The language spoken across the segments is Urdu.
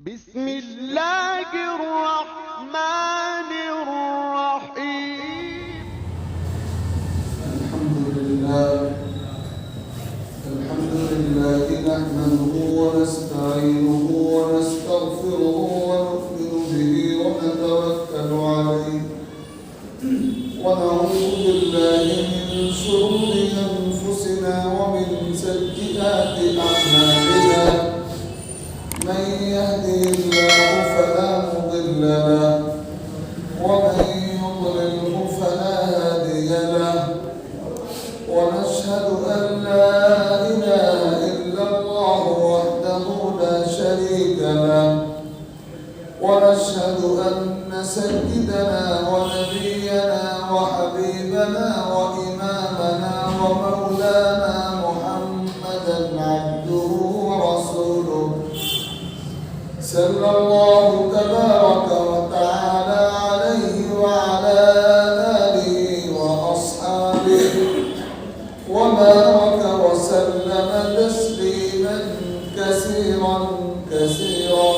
بسم الله الرحمن الرحيم. الحمد لله نحمده ونستعينه ونستغفره ونؤمن به ونتوكل عليه ونعوذ بالله من شرور أنفسنا ومن سيئات أعمالنا. من يهده الله فلا مضل له ومن يضلله فلا هادي له، ونشهد أن لا إله إلا الله وحده لا شريك له، ونشهد أن سيدنا ونبينا وحبيبنا وإمامنا ومولانا محمدا عبده ورسوله صلى الله تبارك وتعالى عليه وعلى آله وأصحابه وبارك وسلم تسليما كثيرا كثيرا.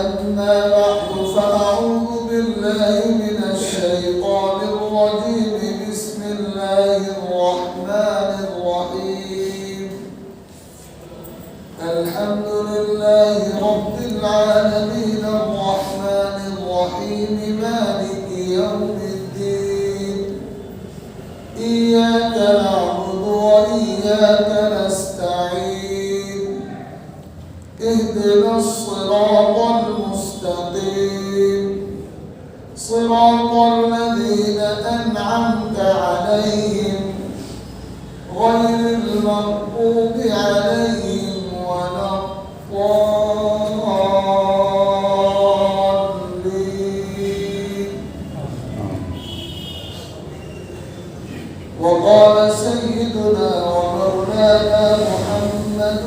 أما بعد، فأعوذ بالله من الشيطان الرجيم. بسم الله الرحمن الرحيم. الحمد لله رب العالمين الرحمن الرحيم مالك يوم الدين. إياك نعبد وإياك نستعين. اهدنا الصراط المستقيم، صراط الذين أنعمت عليهم غير المغضوب عليهم ولا الضالين. وقال سيدنا ومولانا محمد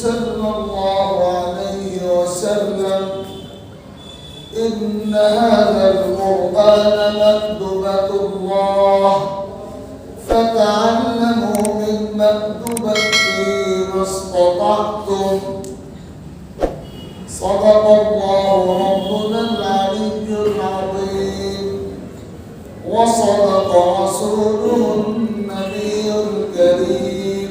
صلى الله عليه وسلم: إن هذا القرآن مكتوبة الله، فتعلموا من مكتوبته ما استطعتم. صدق الله ربنا العلي العظيم، وصدق رسوله النبي الكريم.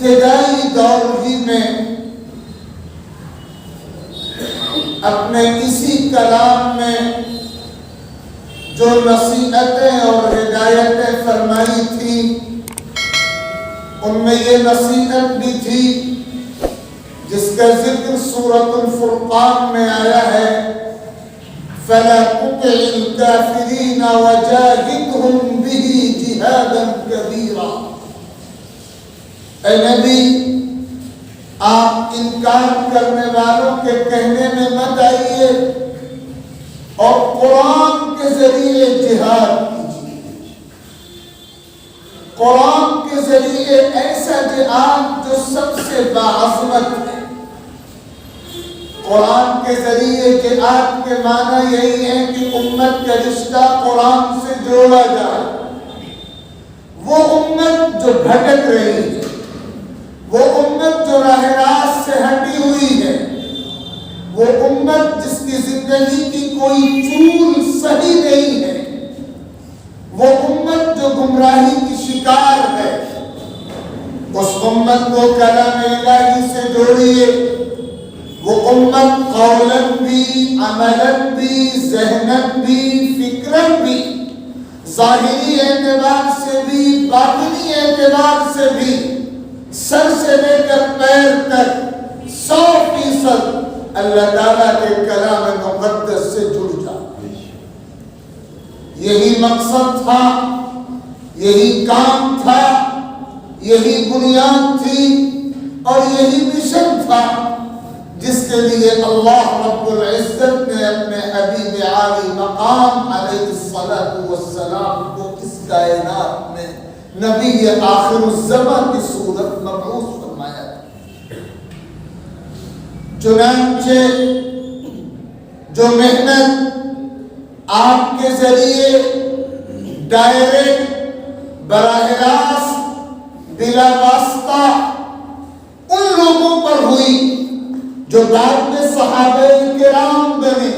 ابتدائی دور ہی میں اپنے اسی کلام میں جو نصیحتیں اور ہدایتیں فرمائی تھی ان میں یہ نصیحت بھی تھی جس کا ذکر سورۃ الفرقان میں آیا ہے فَلَا تُطِعِ الْكَافِرِينَ وَجَاهِدْهُمْ بِهِ جِهَادًا كَبِيرًا۔ اے نبی آپ انکار کرنے والوں کے کہنے میں مت آئیے اور قرآن کے ذریعے جہاد کیجیے، قرآن کے ذریعے ایسا جہاد جو سب سے باعظمت ہے۔ قرآن کے ذریعے جہاد کے معنی یہی ہے کہ امت کا رشتہ قرآن سے جوڑا جائے۔ وہ امت جو بھٹک رہی ہے، وہ امت جو راہ راست سے ہٹی ہوئی ہے، وہ امت جس کی زندگی کی کوئی چول صحیح نہیں ہے، وہ امت جو گمراہی کی شکار ہے، اس امت کو کلام الہی سے جوڑیے۔ وہ امت قولاً بھی، عملاً بھی، ذہناً بھی، فکراً بھی، ظاہری اعتبار سے بھی، باطنی اعتبار سے بھی، سر سے لے کر پیر تک 100% اللہ تعالیٰ کے کلام مقدس سے جڑ جائے۔ یہی مقصد تھا، یہی کام تھا، یہی بنیاد تھی اور یہی مشن تھا جس کے لیے اللہ رب العزت نے اپنے حبیب عالی مقام علیہ الصلاۃ والسلام کو اس کائنات میں نبی آخر الزمان کی صورت مبعوث فرمایا تھا۔ چنانچہ جو محنت آپ کے ذریعے ڈائریکٹ براہ راست بلا واسطہ ان لوگوں پر ہوئی جو بعد میں صحابہ کرام بنے،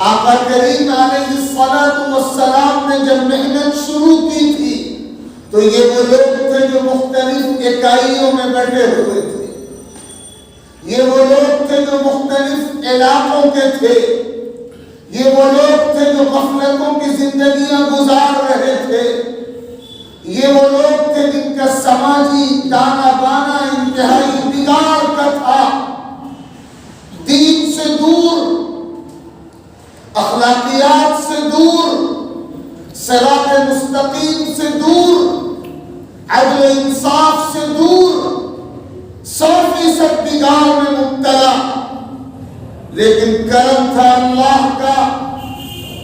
آقا کریم علیہ الصلاۃ والسلام نے جب محنت شروع کی تھی تو یہ وہ لوگ تھے جو مختلف اکائیوں میں بیٹھے ہوئے تھے، یہ وہ لوگ تھے جو مختلف علاقوں کے تھے، یہ وہ لوگ تھے جو غفلتوں کی زندگیاں گزار رہے تھے، یہ وہ لوگ تھے جن کا سماجی دانا بانا انتہائی بگاڑ کا تھا، دین سے دور، اخلاقیات سے دور، صراط مستقیم سے دور، عدل و انصاف سے دور، 100% بگاڑ میں مبتلا۔ لیکن کرم تھا اللہ کا،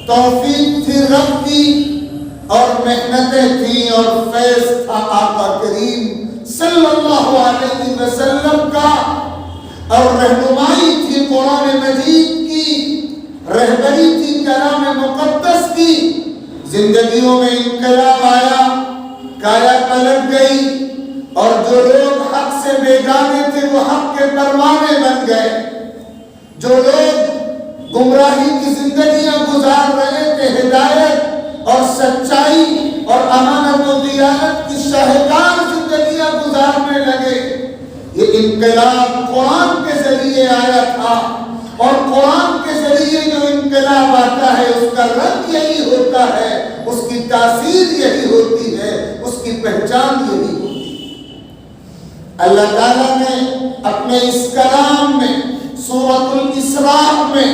توفیق تھی رب کی، اور محنتیں تھیں اور فیض تھا آقا کریم صلی اللہ علیہ وسلم کا، اور رہنمائی تھی قرآن مجید کی، رہبری تھی کلام مقدس کی۔ زندگیوں میں انقلاب آیا، کایا پلٹ گئی، اور جو لوگ حق سے بیگانے تھے وہ حق کے پروانے بن گئے، جو لوگ گمراہی کی زندگیاں گزار رہے تھے ہدایت اور سچائی اور امانت و دیانت کی شاہکار زندگیاں گزارنے لگے۔ یہ انقلاب قرآن کے ذریعے آیا تھا، اور قرآن کے ذریعے جو انقلاب آتا ہے اس کا رنگ یہی ہوتا ہے، اس کی تاثیر یہی ہوتی ہے، اس کی پہچان یہی ہوتی ہے۔ اللہ تعالیٰ نے اپنے اس کلام میں سورۃ الاسراء میں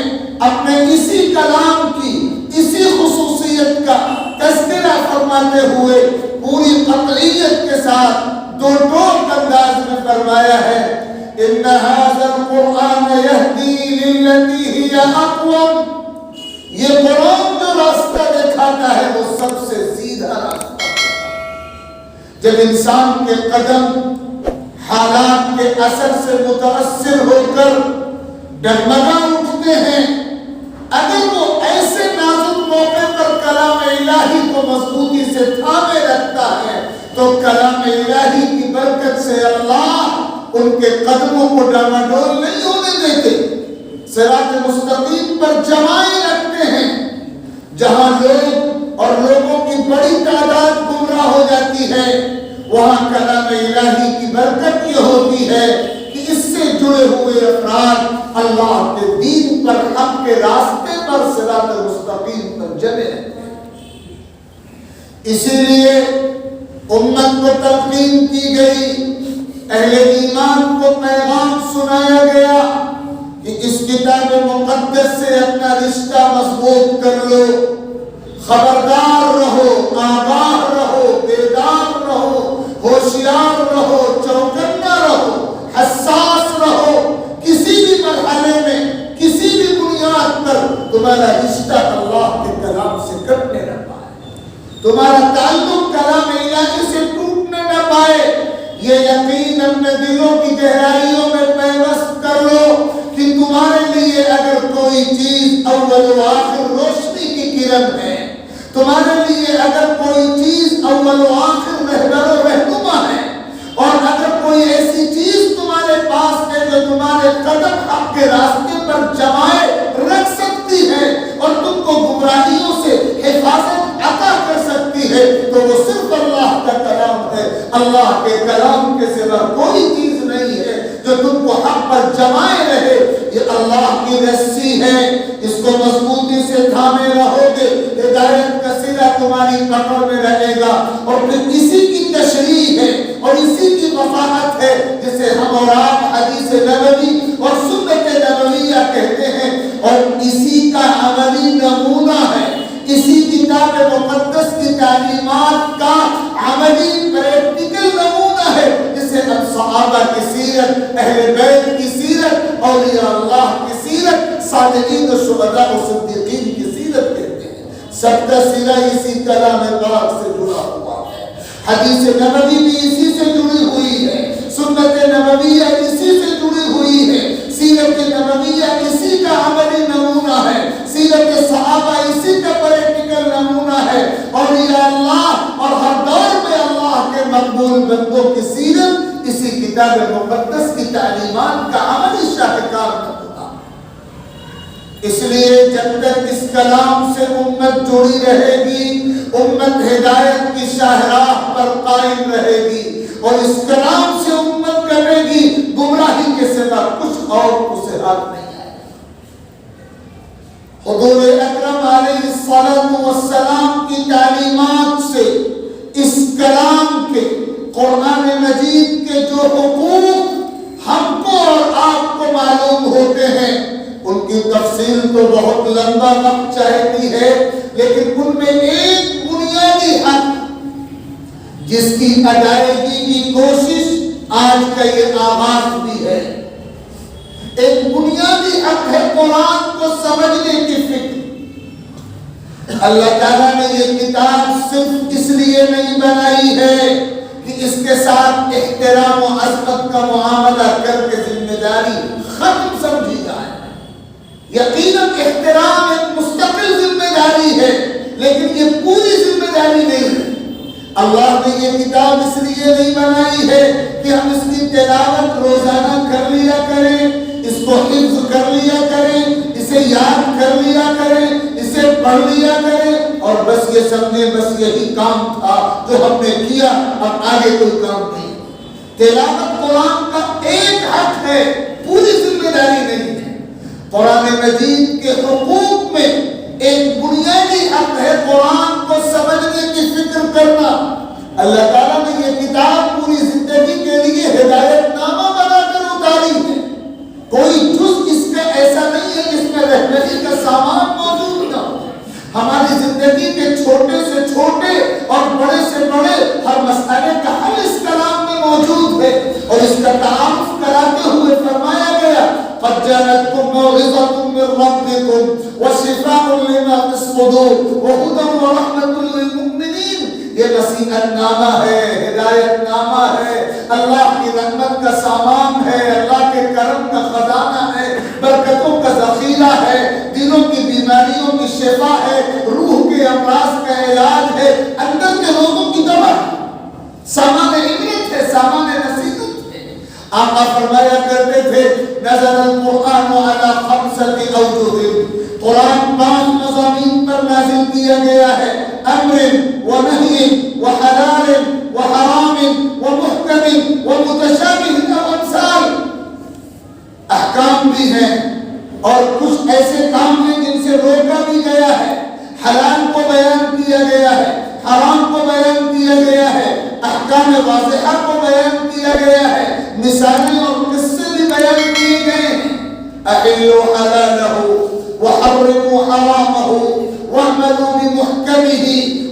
اپنے اسی کلام کی اسی خصوصیت کا تذکرہ فرماتے ہوئے پوری قطعیت کے ساتھ دو ٹوک انداز میں فرمایا ہے ان هذا القرآن يهدي للتي هي اقوم۔ یہ قرآن جو راستہ دکھاتا ہے وہ سب سے سیدھا راستہ ہے۔ جب انسان کے قدم حالات کے اثر سے متاثر ہو کر ڈگمگا اٹھتے ہیں، اگر وہ ایسے نازک موقع پر کلام الہی کو مضبوطی سے تھامے رکھتا ہے تو کلام الہی کی برکت سے اللہ ان کے قدموں کو ڈاماڈول نہیں ہونے دیتے، صراط مستقیم پر جمائے رکھتے ہیں۔ جہاں لوگ اور لوگوں کی بڑی تعداد گمراہ ہو جاتی ہے، وہاں کلام الہی کی برکت یہ ہوتی ہے کہ اس سے جڑے ہوئے افراد اللہ کے دین پر، حق کے راستے پر، صراط مستقیم پر جمے رہتے ہیں۔ اسی لیے امت کو تلقین کی گئی، اہل ایمان کو پیغام سنایا گیا کہ اس کتاب مقدس سے اپنا رشتہ مضبوط کر لو، خبردار رہو، آگاہ رہو، بیدار رہو، ہوشیار رہو، چوکنا رہو، حساس رہو۔ کسی بھی مرحلے میں، کسی بھی بنیاد پر تمہارا رشتہ اللہ کے کلام سے کٹنے نہ پائے، تمہارا تعلق کلام الہی سے ٹوٹنے نہ پائے۔ یہ یقین اپنے دلوں کی گہرائیوں میں پیوست کر لو کہ تمہارے لیے اگر کوئی چیز اول و آخر روشنی کی کرن ہے، تمہارے لیے اگر کوئی چیز اول و آخر رہبر و رہنما ہے، اور اگر کوئی ایسی چیز تمہارے پاس ہے جو تمہارے قدم حق کے راستے پر جمائے رکھ سکتی ہے اور تم کو گمراہیوں سے حفاظت عطا کر سکتی ہے، تو وہ صرف اللہ کا کلام ہے۔ اللہ کے کلام کے سوا کوئی چیز نہیں ہے جو تم کو حق پر جمائے رہے۔ یہ اللہ کی رسی ہے، اس کو مضبوطی سے تھامے رہو گے، ہدایت کا سرا تمہاری پکڑ میں رہے گا۔ اور پھر اسی کی تشریح ہے اور اسی کی وضاحت ہے جسے ہم اور آپ حدیث نبوی اور سنت نبویہ کہتے ہیں، اور اسی کا عملی نمونہ ہے، اسی کتاب مقدس کی تعلیمات کا عملی پریکٹیکل نمونہ ہے، جسے ہم صحابہ کی سیرت، اہل بیت کی سیرت، اولیاء اللہ کی سیرت، صالحین و شہداء و صدیقین کی سیرت کہتے ہیں۔ سب کا سیرہ اسی کلام پاک سے جڑا ہوا ہے، حدیث نبوی بھی اسی سے جڑی ہوئی ہے، سنت نبویہ اسی سے جڑی ہوئی ہے، سیرت نبویہ اسی کا عملی نمونہ ہے، سیرت صحابہ اسی کا پریکٹیکل نمونہ ہے، اولیاء اللہ اور ہر دور میں اللہ کے مقبول بندوں کی سیرت اسی کتاب مقدس کی تعلیمات کا عملی شاہکار نمونہ۔ اس لیے جب تک اس کلام سے امت جڑی رہے گی، امت ہدایت کی شاہراہ پر قائم رہے گی، اور اس کلام سے امت کرے گی، گمراہی کے سوا کچھ اور اسے ہاتھ نہیں آئے۔ حضور اکرم علیہ السلام کی تعلیمات سے اس کلام کے، قرآن مجید کے جو حقوق ہم کو اور آپ کو معلوم ہوتے ہیں، ان کی تفصیل تو بہت لمبا وقت چاہتی ہے، لیکن ان میں ایک بنیادی حق جس کی ادائیگی کی کوشش آج کا یہ آغاز بھی ہے، ایک بنیادی حق ہے قرآن کو سمجھنے کی فکر۔ اللہ تعالیٰ نے یہ کتاب صرف اس لیے نہیں بنائی ہے کہ اس کے ساتھ احترام و عظمت کا معاملہ کر کے ذمہ داری ختم سمجھی جائے۔ یقیناً احترام ایک مستقل ذمہ داری ہے، لیکن یہ پوری ذمہ داری نہیں ہے۔ اللہ نے یہ کتاب اس لیے نہیں بنائی ہے کہ ہم اس کی تلاوت روزانہ کر لیا کریں، اس کو حفظ کر لیا کریں، اسے یاد کر لیا کریں، اسے پڑھ لیا کریں، اور بس یہ سمجھیں بس یہی کام تھا جو ہم نے کیا، اب آگے کوئی کام نہیں۔ تلاوت قرآن کا ایک حق ہے، پوری ذمہ داری نہیں ہے۔ قرآن مجید کے حقوق میں ایک بنیادی حق ہے قرآن کو سمجھنے کی فکر کرنا۔ اللہ تعالیٰ نے یہ کتاب پوری زندگی کے لیے ہدایت نامہ بنا کر اتاری ہے، کوئی جز اس کا ایسا نہیں ہے جس میں رہبری کا سامان موجود نہ ہو۔ ہماری زندگی کے چھوٹے سے چھوٹے اور بڑے سے بڑے ہر مسئلے کا حل اس کلام میں موجود ہے، اور اس کا تعارف کراتے ہوئے فرمایا گیا قد جاءتكم موعظة من ربكم وشفاء لما في الصدور وهدى ورحمة للمؤمنين۔ یہ نصیحت نامہ ہے، ہدایت نامہ ہے، اللہ کی رحمت کا سامان ہے، اللہ کے کرم کا خزانہ ہے، برکتوں کا ذخیرہ ہے، دلوں کی بیماریوں کی شفا ہے، روح کے امراض کا علاج ہے، اندر کے لوگوں کی دوا ہے، سامان عبرت ہے، سامان نصیحت ہے۔ آقا فرمایا کرتے تھے نزل القرآن علی خمسۃ اوجہ، قرآن 5 مضامین پر نازل کیا گیا ہے، امر و نہی و حلال وحرام ومحکم ومتشابہ امثال، احکام بھی ہیں اور کچھ ایسے کام ہیں جن سے روکا بھی گیا ہے، حلال کو بیان کیا گیا ہے، حرام کو بیان کیا گیا ہے، احکام واضحہ کو بیان کیا گیا ہے، مثالیں اور قصے بھی بیان کیے گئے ہیں۔ احلوا حلالہ وحرموا حرامہ واعملوا بمحکمہ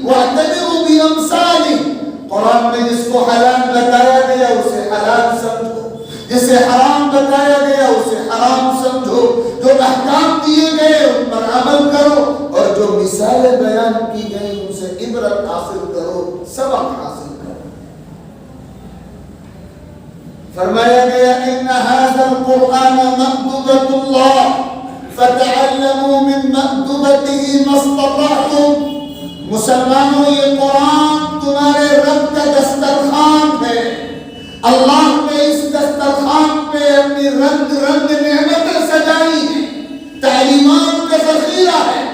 واعتبروا بامثالہ۔ قرآن میں جس کو حلال بتایا گیا اسے حلال سمجھو، جسے حرام بتایا گیا اسے حرام سمجھو، جو احکام دیے گئے ان پر عمل کرو اور جو مثالیں بیان کی گئی ان سے عبرت حاصل کرو، سبق حاصل کرو۔ فرمایا گیا ان هذا القرآن مأدبۃ اللہ فتعلموا من مأدبته ما استطعتم۔ مسلمانوں یہ قرآن تمہارے رب کا دسترخوان ہے، اللہ نے اس دسترخوان پہ اپنی رنگ رنگ نعمتیں سجائی ہیں، تعلیمات کا ذخیرہ ہے،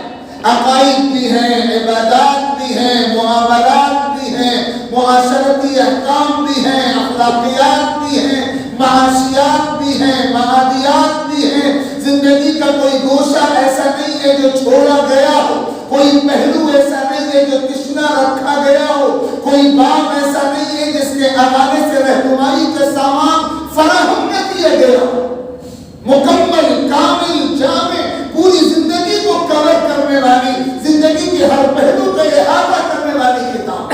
عقائد بھی ہیں، عبادات بھی ہیں، معاملات بھی ہیں، معاشرتی احکام بھی ہیں، اخلاقیات بھی ہیں، معاشیات بھی ہیں، معادیات بھی ہیں۔ زندگی کا کوئی گوشہ ایسا نہیں ہے جو چھوڑا گیا ہو، کوئی پہلو ایسا نہیں ہے جو تشنا رکھا گیا ہو، کوئی باب ایسا نہیں ہے جس کے حوالے سے رہنمائی کا سامان فراہم نہ کیا گیا ہو۔ مکمل، کامل، جامع، پوری زندگی کو کور کرنے والی، زندگی کے ہر پہلو کا احاطہ کرنے والی کتاب۔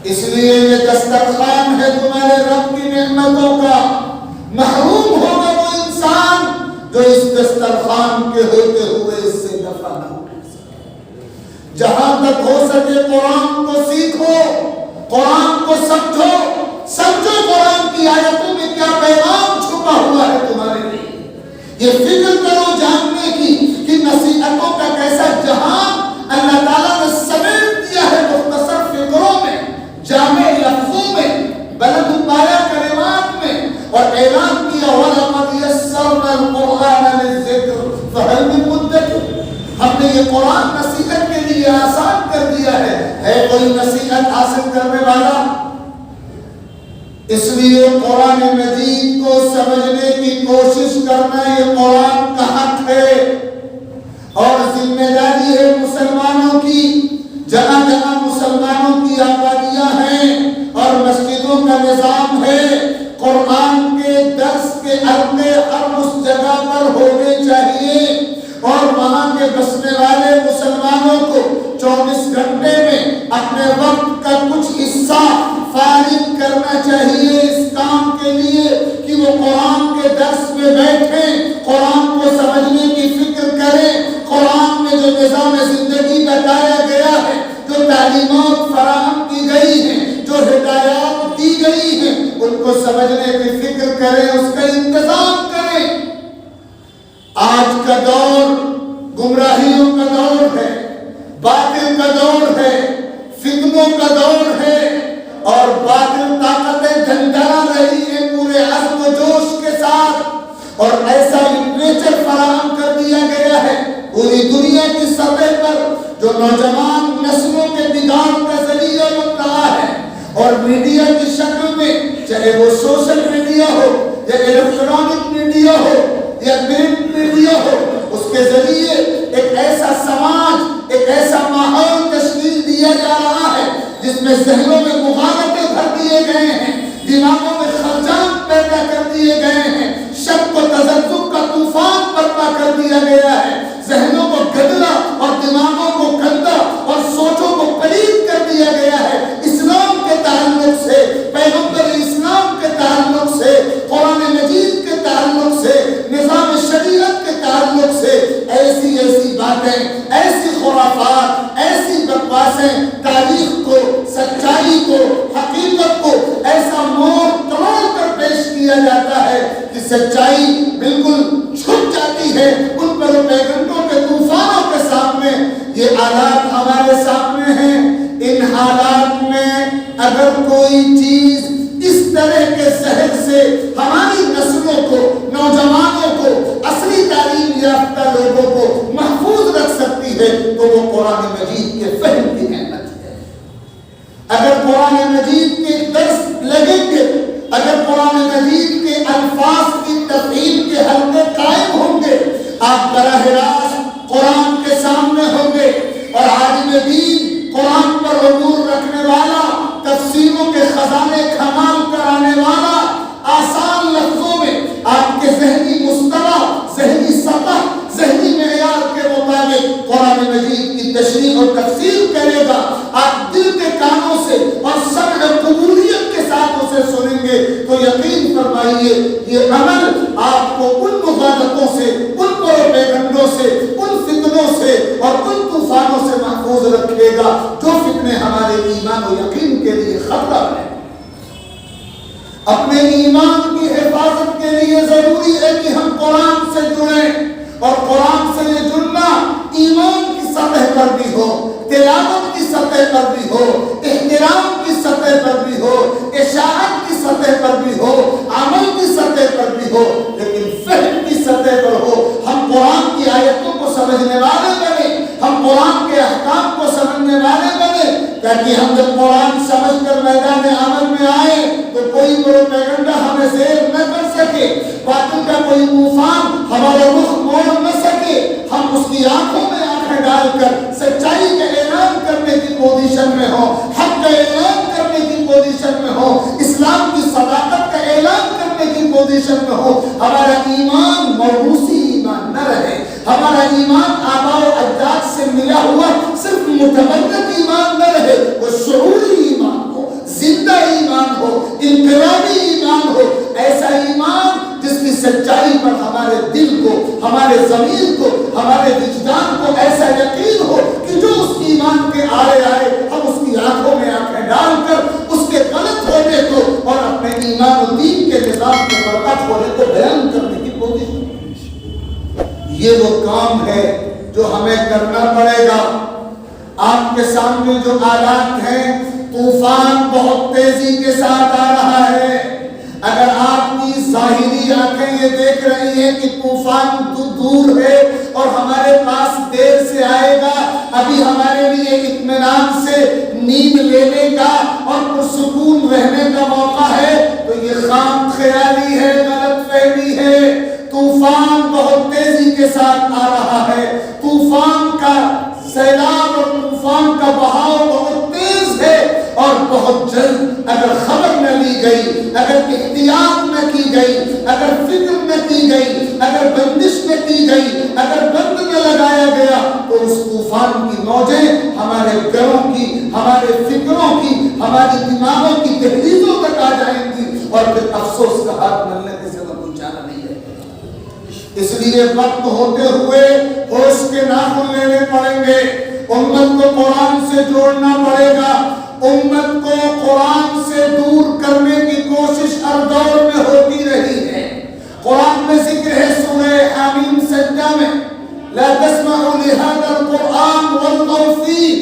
اس لیے یہ دسترخوان ہے تمہارے رب کی نعمتوں کا، محروم ہوگا وہ انسان جو اس دسترخوان کے ہوتے ہوئے اس سے دفع نہ ہو سکے۔ جہاں تک ہو سکے قرآن کو سیکھو، قرآن کو سمجھو، سمجھو قرآن کی آیتوں میں کیا پیغام چھپا ہوا ہے تمہارے لیے۔ یہ فکر کرو جاننے کی کہ نصیحتوں کا کیسا جہان اللہ تعالیٰ نے سمیٹ دیا ہے مختصر فکروں میں، جامع لفظوں میں، بلند پایا کلمات میں، اور اعلان کیا وَلَقَدْ يَسَّرْنَا الْقُرْآنَ لِلذِّكْرِ فَهَلْ مِن مُدَّكِرٍ۔ ہم نے یہ قرآن نصیحت کے لیے آسان کر دیا ہے کوئی نصیحت حاصل کرنے والا؟ اس لیے قرآن مجید کو سمجھنے کی کوشش کرنا یہ قرآن کا حق ہے اور ذمہ داری ہے مسلمانوں کی۔ جہاں جہاں مسلمانوں کی آبادیاں ہیں اور مسجدوں کا نظام ہے، قرآن کے درس کے حلقے ہر اس جگہ پر ہونے چاہیے اور وہاں کے بسنے والے مسلمانوں کو 24 گھنٹے میں اپنے وقت کا کچھ حصہ فارغ کرنا چاہیے اس کام کے لیے کہ وہ قرآن کے درس میں بیٹھیں، قرآن کو سمجھنے کی فکر کریں، قرآن میں جو نظام زندگی بتایا گیا ہے، جو تعلیمات فراہم کی گئی ہیں، جو ہدایات دی گئی ہیں، ان کو سمجھنے کی فکر کریں، اس کا انتظام کریں۔ آج کا دور گمراہیوں کا دور ہے، باطل کا دور ہے، فتنوں کا دور ہے اور باطل طاقتیں جھنجھلا رہی ہیں پورے عزم و جوش کے ساتھ، اور ایسا لٹریچر فراہم کر دیا گیا ہے پوری دنیا کی سطح پر جو نوجوان نسلوں کے بگاڑ کا ذریعہ بن رہا ہے، اور میڈیا کی شکل میں، چاہے وہ سوشل میڈیا ہو یا الیکٹرانک میڈیا ہو یا پرنٹ میڈیا ہو، اس کے ذریعے ایک ایسا سماج، ایک ایسا ماحول تشکیل دیا جا رہا ہے جس میں ذہنوں میں مغالطے بھر دیے گئے ہیں، دماغوں میں خرچات پیدا کر دیے گئے ہیں، شک و تذبذب کا طوفان برپا کر دیا گیا ہے، ذہنوں کو گدلا اور دماغوں کو گندا اور سوچوں کو پلید کر دیا گیا ہے۔ اسلام کے تعلق سے، پیغمبر اسلام کے تعلق سے، قرآن مجید کے تعلق سے، نظام شریعت کے تعلق سے ایسی ایسی باتیں، ایسی خرافات، ایسی بکواسیں، تاریخ کو، سچائی کو، حقیقت کو ایسا موڑ توڑ کر پیش کیا جاتا ہے کہ سچائی بالکل چھپ جاتی ہے ان پر پیغمبروں کے طوفانوں کے سامنے۔ یہ حالات ہمارے سامنے ہیں، ان حالات میں اگر کوئی چیز اس طرح کے زہر سے ہماری نسلوں کو، نوجوانوں کو، اصلی تعلیم یافتہ لوگوں کو محفوظ رکھ سکتی ہے تو وہ قرآن مجید کے فہم کی نعمت ہے۔ اگر قرآن آپ براہ راست قرآن کے سامنے ہوں گے، اور عالم دین قرآن پر عبور رکھنے والا، تفسیروں کے خزانے کمال کرانے والا، آسان لفظوں میں آپ کے ذہنی مستوی، ذہنی سطح، ذہنی معیار کے مطابق قرآن مجید کی تشریح اور تفسیر کرے گا۔ آپ دل کے کانوں سے اور سمع قبولیت کے ساتھ اسے سنیں گے تو یقین فرمائیے یہ عمل آپ کو ان مغالطوں سے، ان پروپیگنڈوں سے، ان فتنوں سے اور ان طوفانوں سے محفوظ رکھے گا جو فتنے ہمارے ایمان و یقین کے لیے خطرہ ہے۔ اپنے ایمان کی حفاظت کے لیے ضروری ہے کہ ہم قرآن سے جڑیں، اور قرآن سے یہ جڑنا ایمان کی سطح پر بھی ہو، تلاوت کی سطح پر بھی ہو، احترام کی سطح پر بھی ہو، اشاعت کی سطح پر بھی ہو، عمل کی سطح پر بھی ہو، لیکن فہم کی سطح پر ہو۔ ہم قرآن کی آیتوں کو سمجھنے والے بنے، ہم قرآن کے احکام کو سمجھنے والے بنے، تاکہ ہم جب قرآن سمجھ کر میدان عمل میں آئے تو کوئی پروپیگنڈا ہمیں زیر نہ کر سکے، باطل کا کوئی طوفان ہمارا رخ موڑ نہ سکے۔ ہم اس کی آنکھوں میں آنکھیں ڈال کر سچائی کا اعلان کرنے کی پوزیشن میں ہوں، حق کا اعلان کرنے کی پوزیشن میں ہوں، اسلام کی صداقت کا اعلان کرنے کی پوزیشن میں ہو۔ ہمارا ایمان موروثی ایمان نہ رہے، ہمارا ایمان آباء و اجداد سے ملا ہوا صرف متبرک ایمان نہ رہے، وہ شعوری ایمان ہو، زندہ ایمان ہو، انقلابی ایمان ہو، ایسا ایمان جس کی سچائی پر ہمارے دل کو، ہمارے ضمیر کو، ہمارے وجدان کو ایسا یقین ہو کہ جو اس ایمان کے آڑے آئے ہم اس کی آنکھوں میں آنکھیں ڈال کر اس کے غلط ہونے کو اور اپنے ایمان و دین کے نظام کے برکت ہونے کو بیان کرنے کی کوشش۔ یہ وہ کام ہے جو ہمیں کرنا پڑے گا۔ آپ کے سامنے جو آلات ہیں، طوفان بہت تیزی کے ساتھ آ رہا ہے۔ اگر آپ کی ظاہری آنکھیں یہ دیکھ رہی ہیں کہ طوفان دور ہے اور ہمارے پاس دیر سے آئے گا، ابھی ہمارے لیے اطمینان سے نیند لینے کا اور پرسکون رہنے کا موقع ہے، تو یہ خام خیالی ہے، غلط فہمی ہے۔ طوفان بہت تیزی کے ساتھ آ رہا ہے، طوفان کا سیلاب اور طوفان کا بہاؤ بہت تیز ہے، اور بہت جلد اگر خبر نہ لی گئی، اگر احتیاط نہ کی گئی، اگر فکر نہ کی گئی، اگر بندش نہ کی گئی، اگر بند نہ لگایا گیا تو اس طوفان کی موجیں ہمارے گھروں کی، ہمارے فکروں کی، ہماری دماغوں کی دہلیزوں تک آ جائیں گی، اور پھر افسوس کا ہاتھ ملنے کے سبب کوئی چارہ نہیں ہے۔ اس لیے وقت ہوتے ہوئے ہوش کے ناخن لینے پڑیں گے، امت کو قرآن سے جوڑنا پڑے گا، امت کو قرآن سے دور کرنے کی کوشش ہر دور میں ہوتی رہی ہے۔ قرآن میں ذکر ہے سورہ حمیم سجدہ میں، لا تسمعوا لهذا القرآن والغوا فیہ۔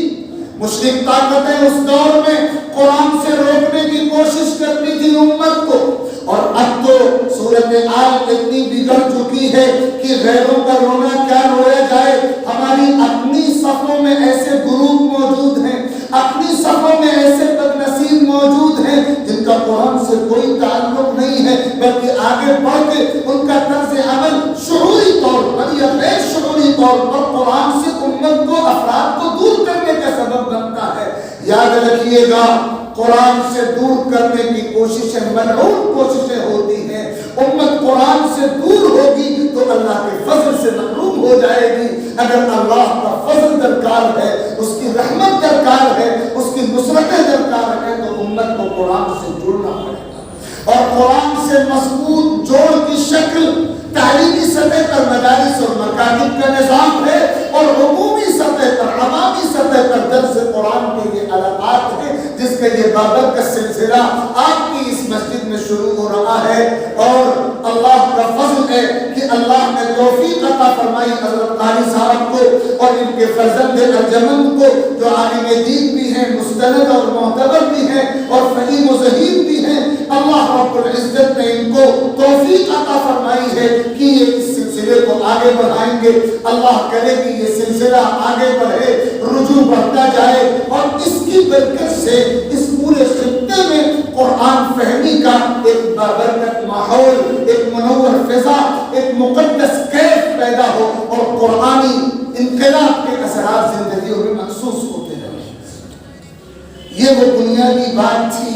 مشرک طاقتیں اس دور میں قرآن سے روکنے کی کوشش کرتی تھی امت کو، اور اب تو صورتحال اتنی بگڑ چکی ہے کہ غیروں کا رونا کیا رویا جائے۔ ہماری اپنی صفوں میں ایسے گروپ موجود ہیں، اپنی صفوں میں ایسے بدنصیب موجود ہیں جن کا قرآن سے کوئی تعلق نہیں ہے، بلکہ آگے بڑھ کے ان کا طرز عمل شعوری طور پر یا غیر شعوری طور پر قرآن سے امت کو، افراد کو دور کرنے کا سبب بنتا ہے۔ یاد رکھیے گا، قرآن سے دور کرنے کی کوششیں ملعون کوششیں ہوتی ہیں۔ امت قرآن سے دور ہوگی تو اللہ کے فضل سے محروم ہو جائے گی۔ اگر اللہ کا فضل درکار ہے، اس کی رحمت درکار ہے، اس کی نصرتیں درکار ہے، تو امت کو قرآن سے جڑنا پڑے گا، اور قرآن سے مضبوط جوڑ کی شکل تعلیمی سطح پر مدارس اور مکاتب کا نظام ہے، اور عمومی سطح پر، عوامی سطح پر درس قرآن کے یہ علاقات ہیں جس کا یہ بابر کا سلسلہ آپ کی اس مسجد میں شروع ہو رہا ہے۔ اور اللہ کا فضل ہے کہ اللہ نے توفیق عطا فرمائی حضرت قاری صاحب کو اور ان کے فرزند ارجمند کو، جو عالم دین بھی ہیں، مستند اور معتبر بھی ہیں، اور فہیم و ذہین بھی ہیں۔ اللہ رب العزت نے ان کو توفیق عطا فرمائی ہے کہ یہ اس سلسلے کو آگے بڑھائیں گے۔ اللہ کرے کہ یہ سلسلہ آگے بڑھے، رجوع بڑھتا جائے، اور اس کی برکت سے اس پورے خطے میں قرآن فہمی کا ایک بابرکت ماحول، ایک منور فضا، ایک مقدس کیف پیدا ہو اور قرآنی انقلاب کے اثرات زندگیوں میں محسوس ہوتے رہے۔ یہ وہ بنیادی بات تھی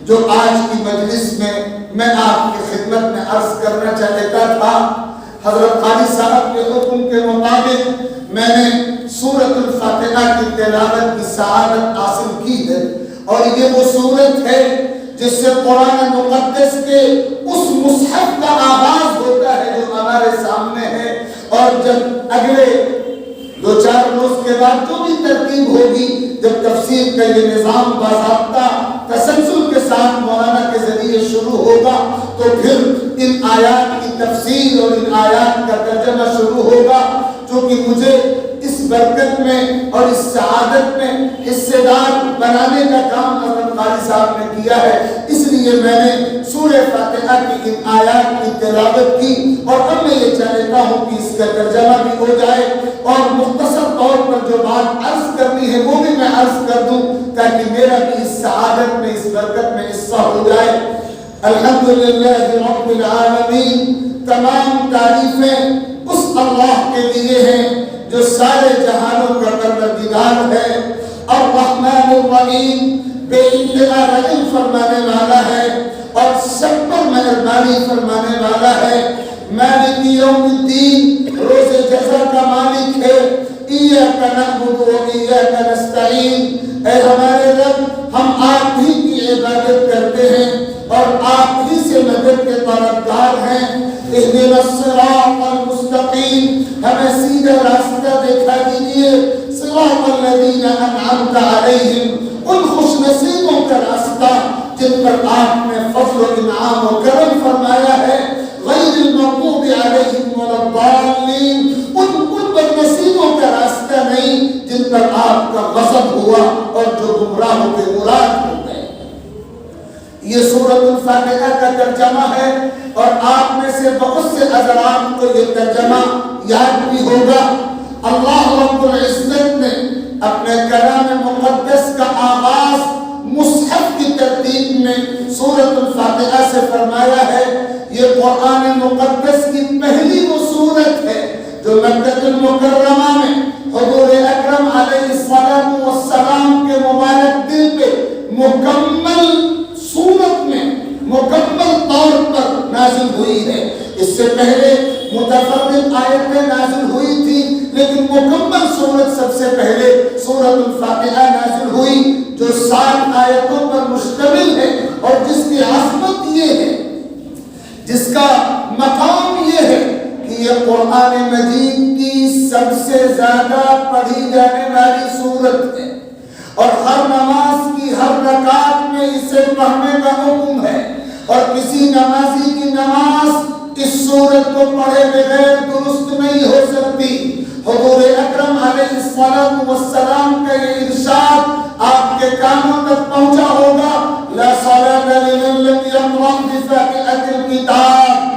جو آج کی مجلس میں آپ کی خدمت میں عرض کرنا چاہتا تھا۔ حضرت قاری صاحب کے حکم کے مطابق میں نے سورۃ الفاتحہ کی تلاوت کی سعادت حاصل کی ہے، اور یہ وہ سورت ہے جس سے قرآن مقدس کے اس مصحف کا آغاز ہوتا ہے جو ہمارے سامنے ہے، اور جب اگلے 2-4 روز کے بعد جو بھی ترتیب ہوگی، جب تفسیر کا یہ نظام باضابطہ تسلسل کے ساتھ مولانا کے ذریعے شروع ہوگا تو پھر ان آیات کی تفسیر اور ان آیات کا ترجمہ شروع ہوگا، جو کہ مجھے اس برکت میں اور اس سعادت میں حصے دار بنانے کا کام حضرت قاری صاحب نے کیا ہے۔ اس لیے میں نے سورہ فاتحہ کی ان آیات کی تلاوت کی، اور اب میں یہ چاہتا ہوں کہ اس کا ترجمہ بھی ہو جائے، اور مختصر طور پر جو بات عرض کرنی ہے وہ بھی میں عرض کر دوں، تاکہ میرا بھی اس سعادت میں، اس برکت میں حصہ ہو جائے۔ الحمدللہ رب العالمین، تمام تعریفیں اس اللہ کے لیے ہیں جو سارے جہانوں کا پروردگار ہے، الرحمن الرحیم، بے انتہا رحم فرمانے والا ہے اور سب پر مہربانی فرمانے والا ہے۔ مالک یوم الدین، روز جزا کا مالک ہے۔ ایاک نعبد و ایاک نستعین، اے ہمارے رب، ہم آپ ہی کی عبادت کرتے ہیں اور آپ ہی سے مدد کے طلبگار ہیں۔ اہدنا الصراط المستقیم، ہمیں سیدھا راستہ دکھا دیجیے۔ صراط الذین انعمت علیہم، ان خوش نصیبوں کا راستہ جن پر آپ نے فضل و انعام و کرم فرمایا ہے۔ غیر المغضوب علیہم ولا الضالین، ان بدنصیبوں کا راستہ نہیں جن پر آپ کا غضب ہوا اور جو گمراہوں کے مراد ہو گئے۔ یہ سورۃ الفاتحہ کا ترجمہ ہے، اور آپ میں سے بہت سے حضرات کو یہ ترجمہ یاد بھی ہوگا۔ اللہ رب العزت نے اپنے کلام مقدس کا آغاز مصحف کی ترتیب میں سورۃ الفاتحہ سے فرمایا ہے۔ یہ قرآن مقدس کی پہلی وہ سورت ہے جو مکہ المکرمہ میں حضور اکرم علیہ السلام کے مبارک دل پہ مکمل صورت میں، مکمل طور پر نازل ہوئی ہے۔ اس سے پہلے متفرد آیتیں نازل ہوئی تھی، لیکن مکمل سورت سب سے پہلے سورۃ الفاتحہ نازل ہوئی، جو 7 آیتوں پر مشتمل ہے، اور جس کی عظمت یہ ہے، جس کا مقام یہ ہے کہ یہ قرآن مجید کی سب سے زیادہ پڑھی جانے والی سورت ہے، اور ہر نماز کی ہر رکعت میں اسے پڑھنے کا حکم ہے، اور کسی نمازی کی نماز اس سورت کو پڑھے بغیر درست نہیں ہو سکتی۔ حضور اکرم علیہ السلام کا یہ ارشاد آپ کے کانوں تک پہنچا ہوگا، لا صلاۃ لمن لم یقرأ بفاتحۃ الکتاب،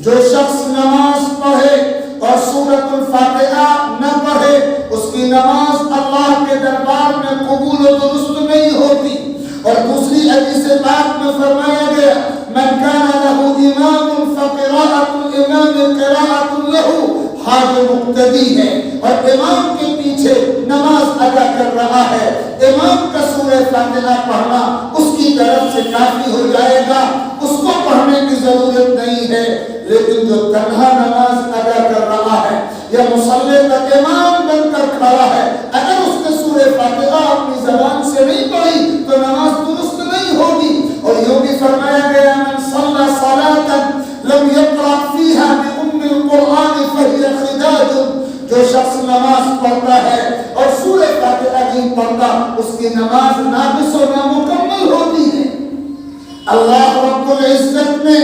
جو شخص نماز پڑھے اور سورۃ الفاتحہ نہ پڑھے اس کی نماز اللہ کے دربار میں قبول و درست نہیں ہوتی۔ اور دوسری حدیث پاک میں فرمایا گیا، من کان له امام فقراءۃ الامام قراءۃ له، حاج مقتدی ہے اور امام کے پیچھے نماز ادا کر رہا ہے، امام کا سورہ فاتحہ پڑھنا اس کی طرف سے کافی ہو جائے گا، اس کو پڑھنے کی ضرورت نہیں ہے۔ لیکن جو تنہا نماز ادا کر رہا ہے یا مصلی کا امام بن کر کھڑا ہے، اگر اس نے سورہ فاتحہ اپنی زبان سے نہیں پڑھی تو نماز درست نہیں ہوگی۔ اور یوں بھی فرمایا گیا، من صلی صلاۃ لم یقرأ فیہا بأم القرآن فہی خداج، جو شخص نماز پڑھتا ہے اور سورہ فاتحہ نہیں پڑھتا اس کی نماز ناقص و نامکمل ہوتی ہے۔ اللہ رب العزت نے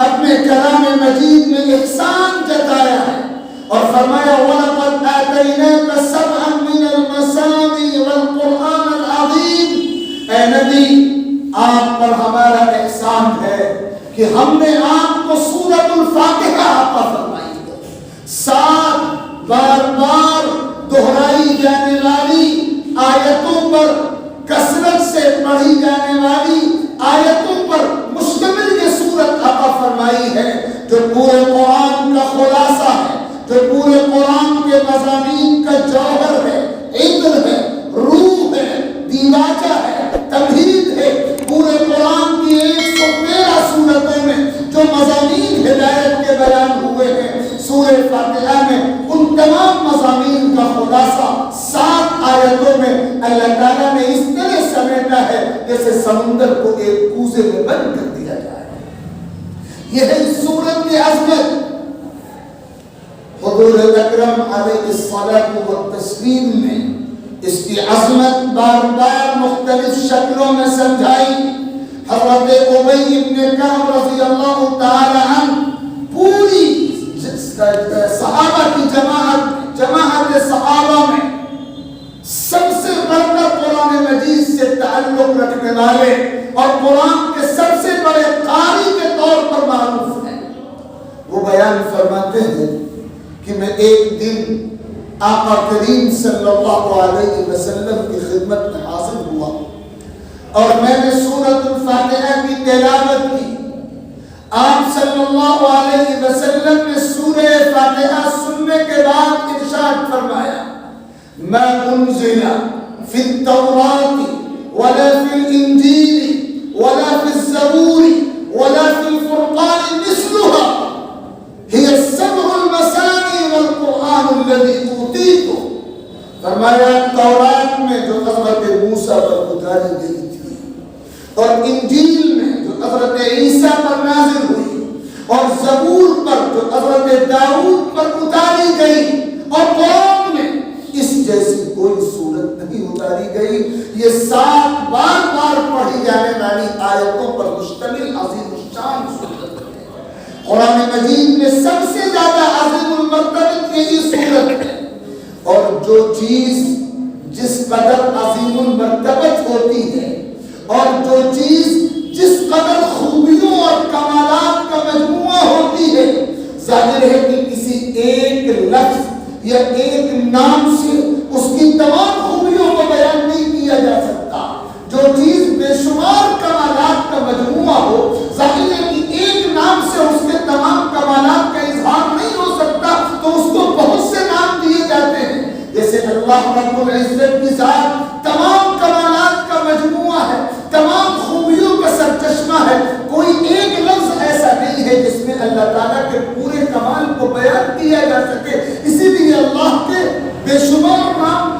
اپنے کلام مجید میں احسان جتایا ہے اور فرمایا، وَلَقَدْ آتَيْنَاكَ سَبْعًا مِّنَ الْمَثَانِي وَالْقُرْآنَ الْعَظِيمِ، اے نبی آپ پر ہمارا احسان ہے کہ ہم نے آپ کو سورۃ الفاتحہ عطا فرمائی ہے۔ 7 بار بار دہرائی جانے والی آیتوں پر، کثرت سے پڑھی جانے والی آیتوں پر مشتمل یہ سورت عطا فرمائی ہے، جو پورے قرآن کا خلاصہ ہے، الفاتحہ میں ان تمام مضامین کا خلاصہ 7 آیتوں میں اللہ تعالیٰ نے اس طرح سمیٹا ہے جیسے سمندر کو ایک کوزے میں بند کر دیا جائے. یہ ہے اس سورت کی عظمت. حضور اکرم علیہ الصلوۃ والتسلیم نے اس کی عظمت بار بار مختلف شکلوں میں سمجھائی. حضرت ابی بن کعب رضی اللہ تعالی عنہ پوری صحابہ کی جماعت صحابہ میں سب سے بڑھ کر قرآن مجید سے تعلق رکھنے والے اور قرآن کے سب سے بڑے قاری کے طور پر معروف ہیں. وہ بیان فرماتے ہیں کہ میں ایک دن آقا کریم صلی اللہ علیہ وسلم کی خدمت میں حاضر ہوا اور میں نے سورۃ الفاتحہ کی تلاوت کی. آپ صلی اللہ علیہ وسلم نے سورہ فاتحہ سننے کے بعد ارشاد فرمایا ما انزل فی التوراۃ ولا فی الانجیل ولا فی الزبور ولا فی الفرقان مثلها هي السبع المثانی والقرآن الذی اوتیتہ. فرمایا تورات میں جو حضرت موسیٰ پر اتاری گئی تھی اور انجیل میں جو حضرت عیسیٰ پر نازل ہوئی اور زبور پر جو حضرت داؤد پر اتاری گئی اور قرآن میں اس جیسی کوئی صورت نہیں اتاری گئی. یہ 7 بار بار پڑھی جانے والی آیتوں پر مشتمل عظیم الشان صورت ہے. قرآن مجید میں سب سے زیادہ عظیم المرتبت یہی صورت ہے. اور جو چیز جس قدر عظیم المرتبت ہوتی ہے اور جو چیز جس قدر خوبیوں اور کمالات کا مجموعہ ہوتی ہے ظاہر ہے کہ کسی ایک لفظ یا ایک نام سے اس کی تمام خوبیوں کو بیان نہیں کیا جا سکتا. جو چیز بے شمار کمالات کا مجموعہ ہو ظاہر ہے کہ ایک نام سے اس کے تمام کمالات کا اظہار نہیں ہو سکتا تو اس کو بہت سے نام دیے جاتے ہیں. جیسے اللہ رب العزت کی ذات تمام کمالات کا مجموعہ ہے, تمام خوبیوں کا سرچشمہ ہے. کوئی ایک لفظ ایسا نہیں ہے جس میں اللہ تعالیٰ کے پورے کمال کو بیان کیا جا سکے. اسی لیے اللہ کے بے شمار نام,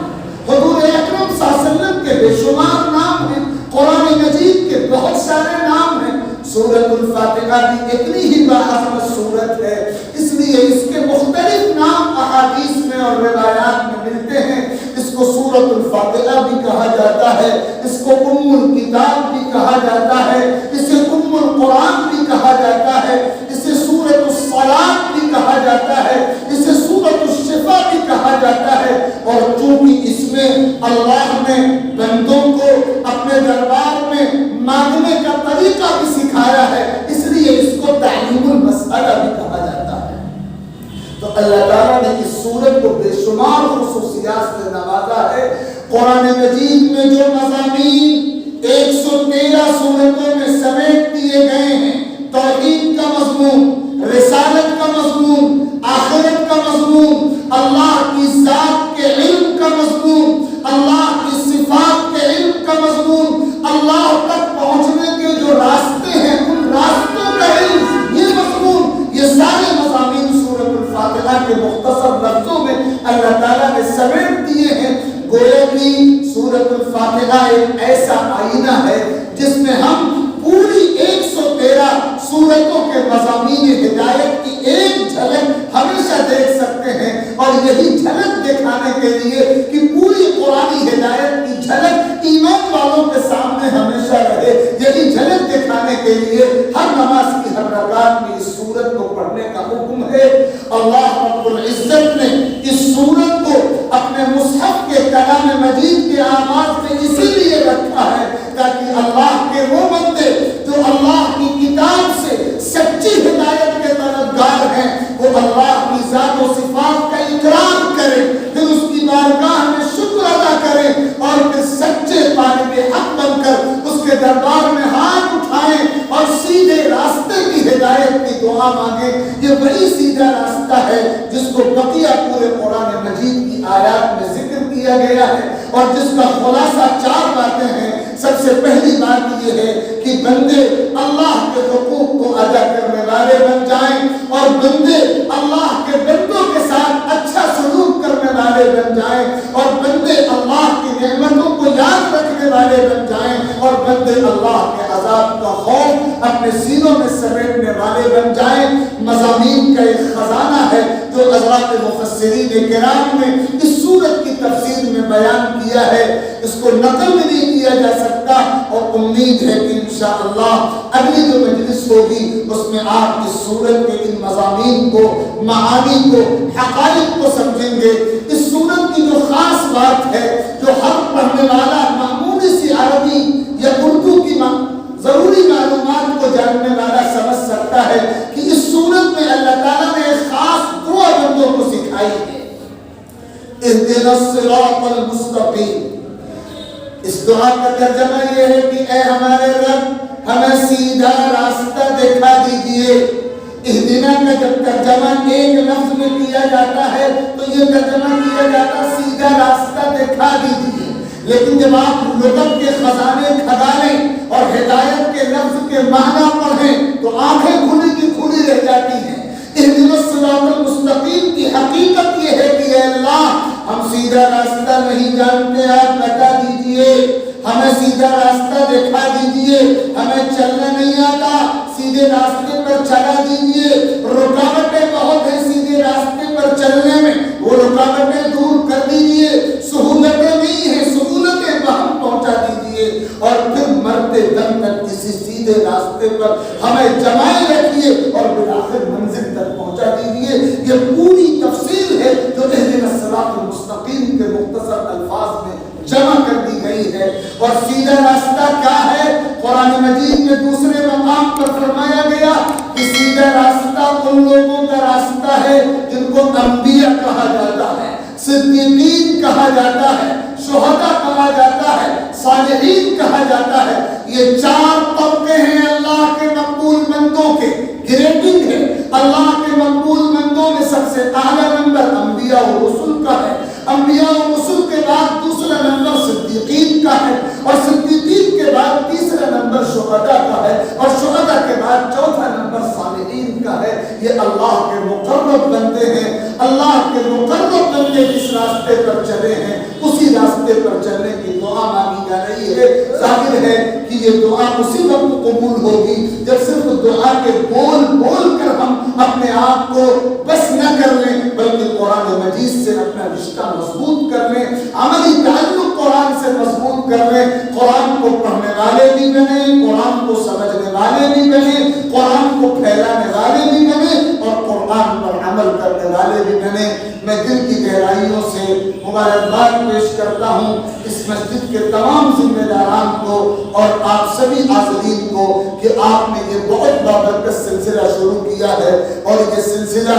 حضور اکرم صلی اللہ علیہ وسلم کے بے شمار نام ہیں, قرآن مجید کے بہت سارے نام ہیں. سورۃ الفاتحہ بھی اتنی ہی باعظمت سورت ہے, اس لیے اس کے مختلف نام احادیث میں اور روایات میں ملتے ہیں. اس کو سورۃ الفاتحہ بھی کہا جاتا ہے, اس کو ام الکتاب بھی کہا جاتا ہے, اسے ام القرآن بھی کہا جاتا ہے, اسے سورۃ الصلاۃ بھی کہا جاتا ہے, اسے سورۃ الشفا بھی کہا جاتا ہے. اور چونکہ اس میں اللہ نے بندوں کو اپنے دربار میں مانگنے کا طریقہ بھی سکھایا ہے, اس لیے اس کو تعلیم المسئلہ بھی کہا جاتا ہے. تو اللہ تعالیٰ نے اس سورت کو بے شمار خصوصیات سے نوازا ہے. قرآن مجید میں جو مضامین 113 سورتوں میں سمیٹ دیے گئے ہیں, توحید کا مضمون, رسالت کا مضمون, آخرت کا مضمون, اللہ کی ذات کے علم کا مضمون, اللہ کی صفات کے علم کا مضمون, اللہ تک پہنچنے کے جو راستے ہیں ان راستوں کا علم, یہ مضمون, یہ سارے مضامین سورۃ الفاتحہ کے مختصر لفظوں میں اللہ تعالیٰ نے سمیٹ دیے ہیں. گویا کہ سورۃ الفاتحہ ایک ایسا آئینہ ہے جس میں ہم پوری 113 سورتوں کے مضامین ہدایت کی ایک جھلک ہمیشہ دیکھ سکتے ہیں. اور یہی جھلک دکھانے کے لیے کہ پوری قرآنی ہدایت کی جھلک ایمان والوں کے سامنے ہمیشہ رہے, یہی جھلک دکھانے کے لیے ہر نماز کی ہر رکعت میں اس سورت کو پڑھنے کا حکم ہے. اللہ رب العزت نے اس سورت کو اپنے مصحف کے کلام مجید کے آغاز میں اسی لیے رکھا ہے تاکہ اللہ کے وہ بندے جو اللہ کی کتاب سے سچی ہدایت کے طلبگار ہیں وہ اللہ کی ذات و صفات کا اقرار کریں, پھر اس کی بارگاہ میں شکر ادا کریں اور پھر سچے طالب حق بن کر اس کے دربار میں ہاتھ اٹھائیں اور سیدھے راستے کی ہدایت کی دعا مانگیں. یہ بڑی سیدھا راستہ ہے جس کو بقیہ پورے قرآن مجید کی آیات میں ذکر کیا گیا ہے اور جس کا خلاصہ 4 باتیں ہیں. سب سے پہلی بات یہ ہے کہ بندے اللہ کے حقوق کو ادا کرنے والے بن جائیں اور بندے اللہ کے بندوں کے ساتھ والے بن جائیں اور بندے اللہ کی نعمتوں کو یاد رکھنے والے بن جائیں اور بندے اللہ کے عذاب کا خوف اپنے سینوں میں سمیٹنے والے بن جائیں۔ مضامین کا ایک خزانہ ہے جو حضرات مفسرین کرام نے اس سورت کی تفسیر میں بیان کیا ہے، اس کو نقل نہیں کیا جا سکتا، اور امید ہے کہ انشاءاللہ اگلی جو مجلس ہوگی اس میں آپ اس سورت کے ان مضامین کو، معانی کو، حقائق کو سمجھیں گے۔ اس سورت کی جو خاص بات ہے، جو ہر پڑھنے والا معمولی سی عربی یا اردو کی ضروری معلومات کو جاننے والا سمجھ سکتا ہے کہ اس سورت میں اللہ تعالیٰ نے ایک خاص دعا بندوں کو سکھائی ہے، اہدنا الصراط المستقیم۔ اس دعا کا ترجمہ یہ ہے کہ اے ہمارے رب ہمیں سیدھا راستہ دکھا دیجئے۔ اہدنا کا جب ترجمہ ایک لفظ میں کیا جاتا ہے تو یہ ترجمہ کیا جاتا سیدھا راستہ دکھا دیجئے، لیکن جب آپ لغت کے خزانے کھدالیں اور ہدایت کے لفظ کے معنی پڑھیں تو آنکھیں کھلی کی کھلی رہ جاتی ہیں۔ اہدنا الصراط المستقیم کی حقیقت یہ ہے کہ اے اللہ ہم سیدھا راستہ نہیں جانتے، آپ بتا دیجئے، ہمیں سیدھا راستہ دکھا دیجئے، ہمیں چلنا نہیں آتا، سیدھے راستے پر چلا دیجئے، رکاوٹیں بہت ہیں سیدھے راستے پر چلنے میں، وہ رکاوٹیں دور کر دیجئے، سہولتیں نہیں ہیں، سہولتیں بہم پہنچا دیجئے، اور پھر مرتے دم تک کسی سیدھے راستے پر ہمیں جمائے رکھیے اور بالآخر منزل تک پہنچا دیجئے۔ یہ پوری تفصیل ہے جو اہدنا الصراط المستقیم کے مختصر الفاظ میں جمع کر دی گئی ہے۔ اور سیدھا راستہ کیا ہے؟ قرآن مجید میں دوسرے مقام پر فرمایا گیا کہ سیدھا راستہ ان لوگوں کا راستہ ہے جن کو انبیاء کہا جاتا ہے، صدیقین کہا جاتا ہے، شہداء کہا جاتا ہے، صالحین کہا جاتا ہے۔ یہ چار طبقے ہیں اللہ کے مقبول بندوں کے، گریڈنگ ہے اللہ کے مقبول بندوں میں سب سے اعلیٰ نمبر انبیاء و رسول کا ہے، انبیاء و رسول کے بعد دوسرا نمبر صدیقین کا ہے، اور صدیقین کے بعد تیسرا نمبر شہداء کا ہے، اور شہداء کے بعد چوتھا نمبر صالحین کا ہے۔ یہ اللہ کے مقرب بندے ہیں، اللہ کے مقرب بندے جس راستے پر چلے ہیں اسی راستے پر چلنے کی دعا مانگی جا رہی ہے۔ ظاہر ہے کہ یہ دعا اسی وقت قبول ہوگی جب صرف دعا کے بول بول کر ہم اپنے آپ کو بس نہ کر لیں بلکہ قرآن مجید سے اپنا رشتہ مضبوط کر لیں، عملی تعلق قرآن سے مضبوط کر لیں، قرآن کو پڑھنے والے بھی بنیں، قرآن کو سمجھنے والے بھی بنیں، قرآن کو پھیلانے والے بھی بنیں، اور قرآن پر عمل کرنے والے بھی بنیں۔ میں دل کی گہرائیوں سے مبارکباد پیش کرتا ہوں اس مسجد کے تمام ذمہ داران کو اور آپ سبھی حاضرین کو کہ آپ نے یہ بہت بابرکت سلسلہ شروع کیا ہے اور یہ سلسلہ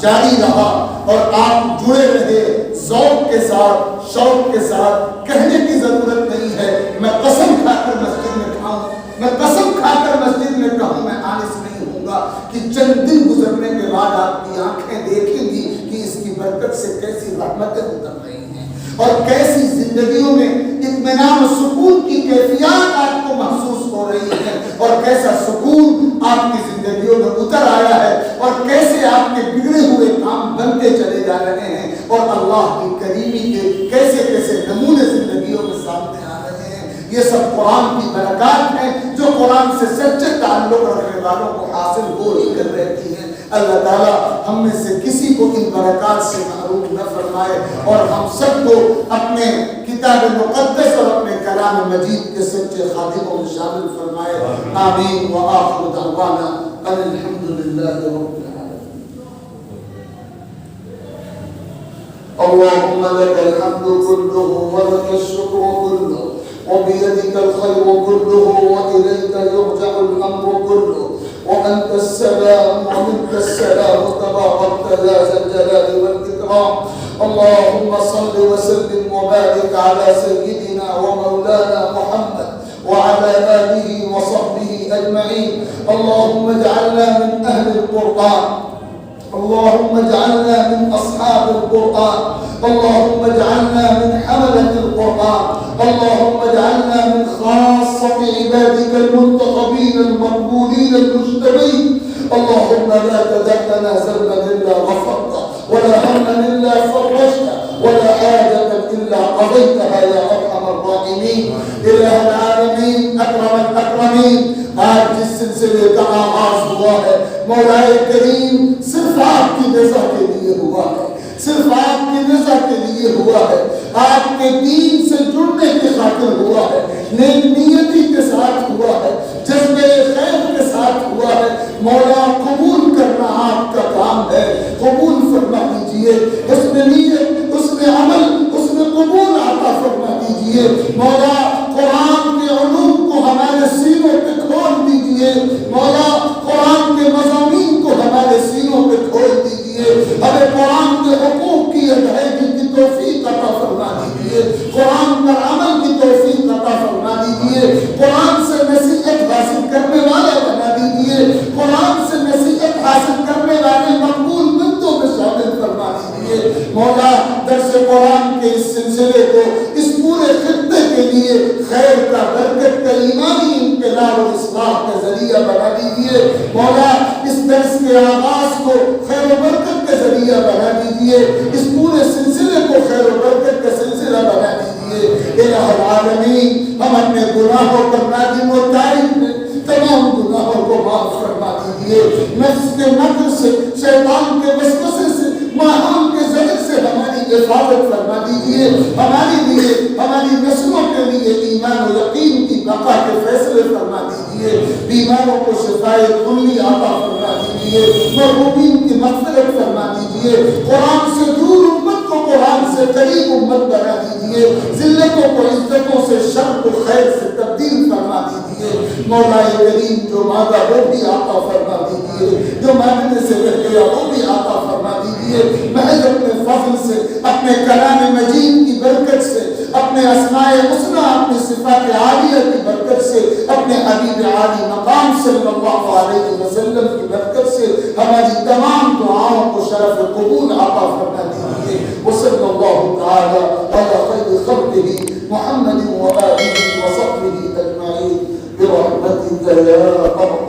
جاری رہا اور آپ جڑے رہے ذوق کے ساتھ، شوق کے ساتھ۔ کہنے کی ضرورت نہیں ہے، میں قسم کھا کر مسجد میں کھاؤں، میں قسم کھا کر مسجد میں کہوں میں آنس نہیں ہوں گا کہ چند دن گزرنے کے بعد آپ کی آنکھیں دیکھیں گی کہ اس کی برکت سے کیسی رحمتیں اتر رہی ہیں اور کیسی زندگیوں میں اطمینان و سکون کی کیفیات آپ کو محسوس ہو رہی ہے، اور کیسا سکون آپ کی زندگیوں میں اتر آیا ہے، اور کیسے آپ کے بگڑے ہوئے کام بنتے چلے جا رہے ہیں، اور اللہ کی کریمی کے کیسے کیسے نمونے زندگیوں میں سامنے آ رہے ہیں۔ یہ سب قرآن کی برکات ہیں جو قرآن سے سچے تعلق رکھنے والوں کو حاصل ہو ہی کر رہتی ہیں۔ اللہ تعالیٰ ہم میں سے کسی کو ان برکات سے محروم نہ فرمائے، اور ہم سب کو اپنے کتاب مقدس اور اپنے کلام مجید کے سچے خادموں میں شامل فرمائے۔ آمین وآخر دعوانا ان الحمد للہ رب العالمین۔ اللهم لك الحمد كله ولك الشكر كله وبيدك الخير كله وإليك يرجع الأمر كله وأنت السلام ومنك السلام تباركت يا ذا الجلال والإكرام۔ اللهم صل وسلم وبارك على سيدنا ومولانا محمد وعلى آله وصحبه أجمعين۔ اللهم اجعلنا من أهل القرآن، اللهم اجعلنا من أصحاب القرآن، اللهم اجعلنا من حملة القرآن، اللهم اجعلنا من خاصة عبادك المنتخبين المقبولين المجتبين۔ اللهم لا تدع لنا ذنبا إلا غفرته ولا هما إلا فرجته ولا قضيتها يا أرحم الراحمين. إله العالمين أكرم الأكرمين. آج جس سلسلے کا آغاز ہوا ہے مولا کریم صرف آپ کی رضا کے لیے ہوا ہے، صرف آپ کی رضا کے لیے ہوا ہے، آپ کے دین سے جڑنے کی خاطر ہوا ہے، نیک نیتی کے ساتھ ہوا ہے، جذبے خیر کے ساتھ ہوا ہے۔ مولا قبول کرنا آپ کا کام ہے، قبول فرما دیجئے، اس میں نیت، اس میں عمل، اس میں قبول عطا فرما دیجئے۔ مولا قرآن کے علوم کو ہمارے سینوں پہ کھول دیجئے، مولا قرآن کے مضامین کو ہمارے سینوں پہ کھول دیجئے، ہمیں قرآن کے حقوق کی ادائیگی کی توفیق عطا فرما دیجئے، قرآن پر عمل کی توفیق عطا فرما دیجئے، قرآن سے نصیحت حاصل کرنے والا بنا دیجئے، قرآن سے نصیحت حاصل کرنے والے مقبول بندوں میں شامل فرما دیجئے۔ مولا درس قرآن کے اس سلسلے کو اس پورے خطے کے لیے خیر کا، برکت کا، ایمانی انقلاب و اصلاح کا ذریعہ بنا دیجئے۔ مولا اس درس کے آغاز کو خیر و برکت کا ذریعہ بنا دیجئے، اس پورے سلسلے کو خیر و برکت کا سلسلہ بنا دیجئے۔ الہ العالمین ہم اپنے گناہوں پر نادم و تائب ہیں، تمام گناہوں کو معاف فرما دیجئے، نفس کے مکر سے، شیطان کے وسوسے سے، ماحول کے زہر سے ہماری حفاظت فرما دیجئے، ہمارے لیے، ہماری نسلوں کے لیے ایمان و یقین کی بقا کے فیصلے فرما دیجئے، بیماروں کو شفائے کلی عطا فرما دیجئے، مرحومین کی مغفرت فرما دیجئے، قرآن سے دور امت کو قرآن سے قریب امت بنا دیجئے، ذلتوں کو عزتوں سے، شر کو خیر سے تبدیل فرما دیجئے۔ مولا کریم جو مانگا وہ بھی عطا فرما دیجئے، جو مانگنے سے رہ گیا وہ بھی عطا فرما دیجئے۔ محض اپنے فضل سے، اپنے کلام مجید کی برکت سے، اپنے اسماء حسنی، اپنی صفات عالیہ کی برکت سے، اپنے حبیب عالی مقام صلی اللہ علیہ وسلم کی برکت سے ہماری تمام دعاؤں کو شرف قبول عطا فرما دیجئے۔ وصلی اللہ تعالی علی خیر خلقہ محمد وآلہ وصحبہ اجمعین برحمتک یا ارحم